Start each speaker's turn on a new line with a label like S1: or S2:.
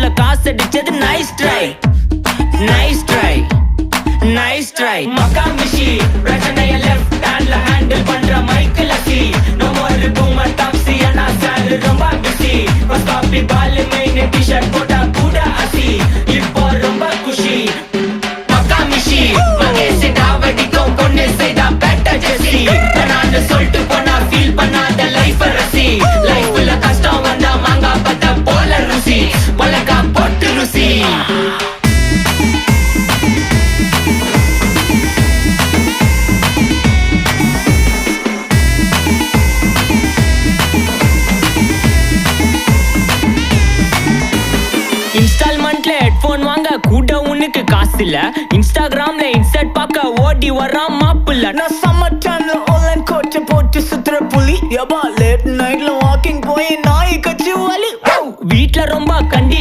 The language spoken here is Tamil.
S1: லைஃப்ல காசு அடிச்சது nice try nice try nice try மக்கா மிஷி பிரச்சனைய லெஃப்ட் ஹேண்ட்ல ஹேண்டில் பண்ற மைக்கேல் அசி நோ மோர் பூமர் டாக்ஸி அண்ணா சார் ரொம்ப பிஸி பஸ் காப்பி பால் மெயின் டி-ஷர்ட் போட்டா கூட அசி இப்போ ரொம்ப குஷி மக்கா மிஷி மகேஷ் டாவடிக்கும் பொண்ணு செய்தா பெட்ட ஜெசி நான் சொல்லிட்டு போனா ஃபீல் பண்ணாத லைஃப் ரசி லைஃப்ல கஷ்டம் வந்தா மாங்கா பத்த போல ருசி மொளகா போட்டு ருசி இன்ஸ்டால்மெண்ட்ல ஹெட்போன் வாங்க கூட உனக்கு காசு இல்ல இன்ஸ்டாகிராம்ல இன்ஸ்டன்ட் பார்க்க ஓடி வரான் மாப்பிள்ள
S2: நான் சம்மர் டைம்ல ஆன்லைன் கோட்டை போட்டு சுத்துற புலி யபா லேட் நைட்ல வாக்கிங் போய் நாய் கச்சி வலி
S1: வீட்ல ரொம்ப கண்டி